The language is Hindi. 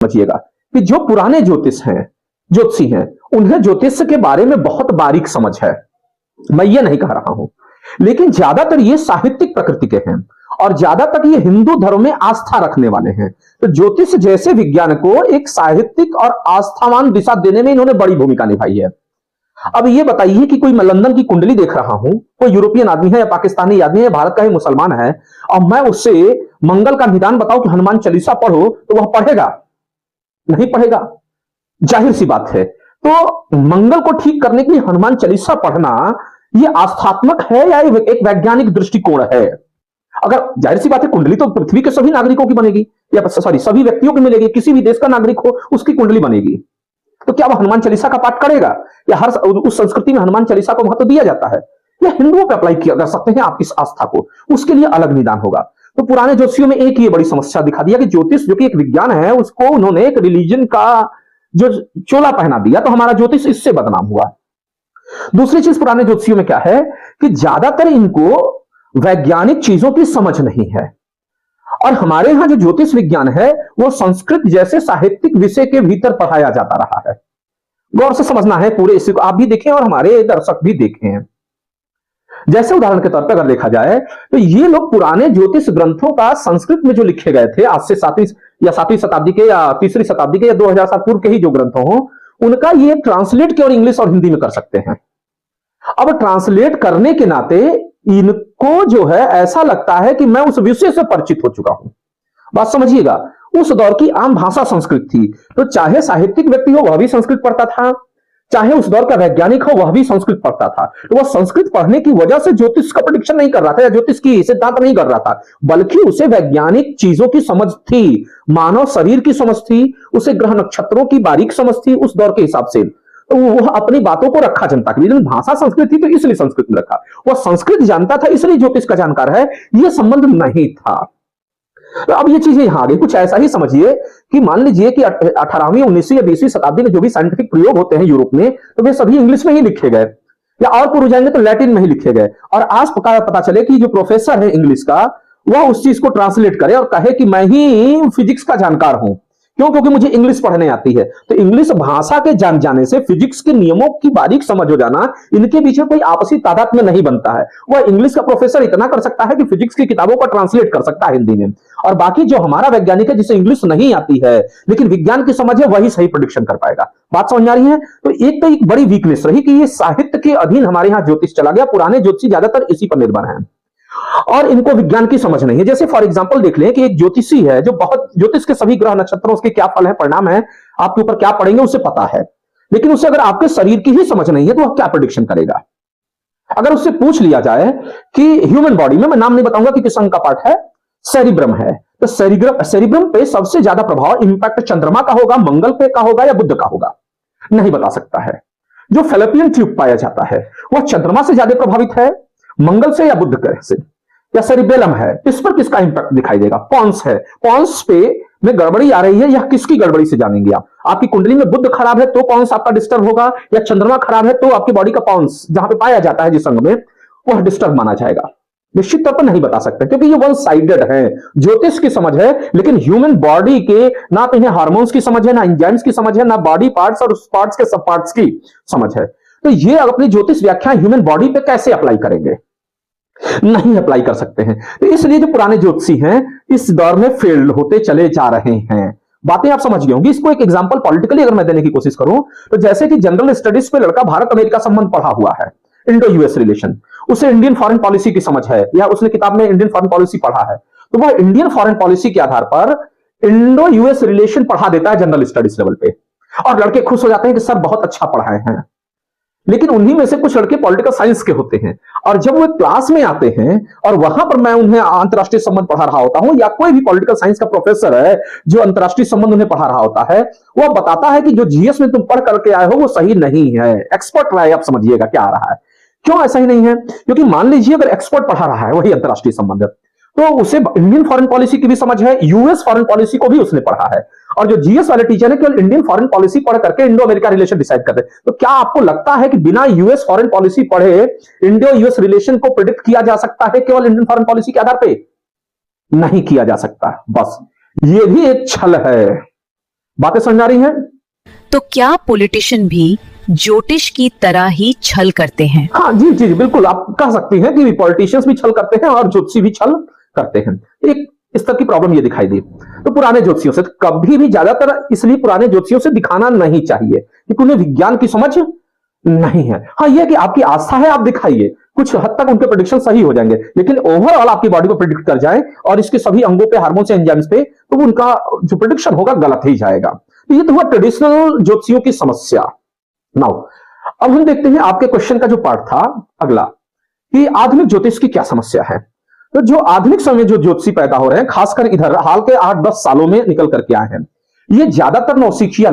समझिएगा कि जो पुराने ज्योतिषी हैं, उन्हें ज्योतिष के बारे में बहुत बारीक समझ है, मैं ये नहीं कह रहा हूं, लेकिन ज्यादातर ये साहित्यिक प्रकृति के हैं और ज्यादातर ये हिंदू धर्म में आस्था रखने वाले हैं। तो ज्योतिष जैसे विज्ञान को एक साहित्यिक और आस्थावान दिशा देने में इन्होंने बड़ी भूमिका निभाई है। अब ये बताइए कि कोई मैं लंदन की कुंडली देख रहा हूं, कोई यूरोपियन आदमी है या पाकिस्तानी आदमी है या भारत का ही मुसलमान है, और मैं उससे मंगल का निदान बताऊं कि हनुमान चालीसा पढ़ो, तो वह पढ़ेगा? नहीं पढ़ेगा, जाहिर सी बात है। तो मंगल को ठीक करने के लिए हनुमान चालीसा पढ़ना यह आस्थात्मक है या एक वैज्ञानिक दृष्टिकोण है? अगर जाहिर सी बात है, कुंडली तो पृथ्वी के सभी नागरिकों की बनेगी, या सॉरी सभी व्यक्तियों की मिलेगी, किसी भी देश का नागरिक हो उसकी कुंडली बनेगी। तो क्या वह हनुमान चालीसा का पाठ करेगा? या हर उस संस्कृति में हनुमान चालीसा को महत्व दिया जाता है, या हिंदुओं पर अप्लाई किया कर सकते हैं आप इस आस्था को? उसके लिए अलग निदान होगा। तो पुराने ज्योतिषियों में एक ये बड़ी समस्या दिखा दिया कि ज्योतिष जो कि एक विज्ञान है, उसको उन्होंने एक रिलीजन का जो चोला पहना दिया, तो हमारा ज्योतिष इससे बदनाम हुआ। दूसरी चीज पुराने ज्योतिषियों में क्या है कि ज्यादातर इनको वैज्ञानिक चीजों की समझ नहीं है, और हमारे यहां जो ज्योतिष विज्ञान है वो संस्कृत जैसे साहित्यिक विषय के भीतर पढ़ाया जाता रहा है। गौर से समझना है पूरे इसी को, आप भी देखें और हमारे दर्शक भी देखें। जैसे उदाहरण के तौर पर अगर देखा जाए तो ये लोग पुराने ज्योतिष ग्रंथों का संस्कृत में जो लिखे गए थे आज से 7वीं शताब्दी के या 3री शताब्दी के या 2000 साल पूर्व के ही जो ग्रंथ हो, उनका ये ट्रांसलेट के और इंग्लिश और हिंदी में कर सकते हैं। अब ट्रांसलेट करने के नाते इनको जो है ऐसा लगता है कि मैं उस विषय से परिचित हो चुका हूं। बात समझिएगा, उस दौर की आम भाषा संस्कृत थी, तो चाहे साहित्यिक व्यक्ति हो वह भी संस्कृत पढ़ता था, चाहे उस दौर का वैज्ञानिक हो वह भी संस्कृत पढ़ता था। तो वह संस्कृत पढ़ने की वजह से ज्योतिष का प्रेडिक्शन नहीं कर रहा था या ज्योतिष की सिद्धांत नहीं कर रहा था, बल्कि उसे वैज्ञानिक चीजों की समझ थी, मानव शरीर की समझ थी, उसे ग्रह नक्षत्रों की बारीक समझ थी उस दौर के हिसाब से। तो वह अपनी बातों को रखा जनता के लिए, भाषा संस्कृत थी तो इसलिए संस्कृत में रखा। वह संस्कृत जानता था इसलिए ज्योतिष का जानकार है, यह संबंध नहीं था। तो अब ये चीजें यहां आ गई। कुछ ऐसा ही समझिए कि मान लीजिए कि 18वीं 19वीं या 20वीं शताब्दी में जो भी साइंटिफिक प्रयोग होते हैं यूरोप में, तो वे सभी इंग्लिश में ही लिखे गए, या और पूर्व जाएंगे तो लैटिन में ही लिखे गए। और आज पता चले कि जो प्रोफेसर है इंग्लिश का, वह उस चीज को ट्रांसलेट करे और कहे कि मैं ही फिजिक्स का जानकार हूं। क्यों? क्योंकि मुझे इंग्लिश पढ़ने आती है। तो इंग्लिश भाषा के जान जाने से फिजिक्स के नियमों की बारीक समझ हो जाना, इनके पीछे कोई आपसी तादात्म्य नहीं बनता है। वह इंग्लिश का प्रोफेसर इतना कर सकता है कि फिजिक्स की किताबों को ट्रांसलेट कर सकता है हिंदी में, और बाकी जो हमारा वैज्ञानिक है जिसे इंग्लिश नहीं आती है लेकिन विज्ञान की समझ है, वही सही प्रेडिक्शन कर पाएगा। बात समझ आ रही है? तो एक तो एक बड़ी वीकनेस रही कि ये साहित्य के अधीन हमारे यहां ज्योतिष चला गया। पुराने ज्योतिषी ज्यादातर इसी पर निर्भर हैं और इनको विज्ञान की समझ नहीं है। जैसे फॉर एग्जांपल देख लें कि एक ज्योतिषी है जो बहुत ज्योतिष के सभी ग्रह नक्षत्रों उसके क्या फल है, परिणाम है, आपके ऊपर क्या पड़ेंगे उसे पता है, लेकिन उसे अगर आपके शरीर की ही समझ नहीं है तो वह क्या प्रेडिक्शन करेगा? अगर उससे पूछ लिया जाए कि ह्यूमन बॉडी में, मैं नाम नहीं बताऊंगा कि किस अंग का पार्ट है, सेरिब्रम है, तो सेरिब्रम पे सबसे ज्यादा प्रभाव इंपैक्ट चंद्रमा का होगा, मंगल पे का होगा या बुध का होगा? नहीं बता सकता है। जो फेलोपियन ट्यूब पाया जाता है वह चंद्रमा से ज्यादा प्रभावित है, मंगल से या बुध से? या सेरिबेलम है, इस पर किसका इंपैक्ट दिखाई देगा? पॉन्स है, पॉन्स पे में गड़बड़ी आ रही है, यह किसकी गड़बड़ी से जानेंगे आप? आपकी कुंडली में बुध खराब है तो पॉन्स आपका डिस्टर्ब होगा, या चंद्रमा खराब है तो आपकी बॉडी का पॉन्स जहां पे पाया जाता है जिस अंग में, वह डिस्टर्ब माना जाएगा? निश्चित तौर पर नहीं बता सकते, क्योंकि ये वन साइडेड है। ज्योतिष की समझ है लेकिन ह्यूमन बॉडी के ना तो इन्हें हार्मोन्स की समझ है, ना एंजाइम्स की समझ है, ना बॉडी पार्ट्स और उस पार्ट्स के सब पार्ट्स की समझ है। तो ये अपनी ज्योतिष व्याख्या ह्यूमन बॉडी पे कैसे अप्लाई करेंगे? नहीं अप्लाई कर सकते हैं। तो इसलिए जो पुराने ज्योतिषी हैं इस दौर में फेल्ड होते चले जा रहे हैं। बातें आप समझ गए होंगी। इसको एक एग्जांपल पॉलिटिकली अगर मैं देने की कोशिश करूं तो जैसे कि जनरल स्टडीज पे लड़का भारत अमेरिका संबंध पढ़ा हुआ है, इंडो यूएस रिलेशन, उसे इंडियन फॉरेन पॉलिसी की समझ है या उसने किताब में इंडियन फॉरेन पॉलिसी पढ़ा है, तो वह इंडियन फॉरेन पॉलिसी के आधार पर इंडो यूएस रिलेशन पढ़ा देता है जनरल स्टडीज लेवल पे, और लड़के खुश हो जाते हैं कि सर बहुत अच्छा पढ़ाए हैं। लेकिन उन्हीं में से कुछ लड़के पॉलिटिकल साइंस के होते हैं, और जब वो क्लास में आते हैं और वहां पर मैं उन्हें अंतरराष्ट्रीय संबंध पढ़ा रहा होता हूं, या कोई भी पॉलिटिकल साइंस का प्रोफेसर है जो अंतरराष्ट्रीय संबंध उन्हें पढ़ा रहा होता है, वह बताता है कि जो जीएस में तुम पढ़ करके आए हो वो सही नहीं है। एक्सपर्ट राय आप समझिएगा क्या आ रहा है। क्यों ऐसा ही नहीं है? क्योंकि मान लीजिए अगर एक्सपर्ट पढ़ा रहा है वही अंतरराष्ट्रीय संबंध, तो उसे इंडियन फॉरेन पॉलिसी की भी समझ है, यूएस फॉरेन पॉलिसी को भी उसने पढ़ा है, और जो जीएस वाले टीचर है केवल इंडियन फॉरेन पॉलिसी पढ़ करके इंडो अमेरिका रिलेशन डिसाइड करते हैं। तो क्या आपको लगता है कि बिना यूएस फॉरेन पॉलिसी पढ़े इंडो यूएस रिलेशन को प्रिडिक्ट किया जा सकता है केवल इंडियन फॉरेन पॉलिसी के आधार पे? नहीं किया जा सकता। बस ये भी एक छल है, बातें समझ आ रही हैं? तो क्या पॉलिटिशियन भी ज्योतिष की तरह ही छल करते हैं? हाँ जी जी जी, बिल्कुल आप कह सकती हैं कि पॉलिटिशियंस भी छल करते हैं और ज्योतिषी भी छल करते हैं। एक इस तरह की प्रॉब्लम ये दिखाई दी। तो पुराने ज्योतिषियों से कभी भी, ज्यादातर इसलिए पुराने ज्योतिषियों से दिखाना नहीं चाहिए क्योंकि उन्हें विज्ञान की समझ नहीं है। हाँ, यह कि आपकी आस्था है, आप दिखाइए, कुछ हद तक उनके प्रेडिक्शन सही हो जाएंगे, लेकिन ओवरऑल आपकी बॉडी को प्रिडिक्ट कर जाए और इसके सभी अंगों पे, हार्मोन्स, एंजाइम्स पे, तो उनका जो प्रिडिक्शन होगा गलत ही जाएगा। तो ये तो हुआ ट्रेडिशनल ज्योतिषियों की समस्या। नाउ अब हम देखते हैं आपके क्वेश्चन का जो पार्ट था अगला, कि आधुनिक ज्योतिष की क्या समस्या है। तो जो आधुनिक समय जो ज्योतिषी पैदा हो रहे हैं, खासकर इधर हाल के 8-10 सालों में निकल करके आए हैं, ये ज्यादातर नौसिखिया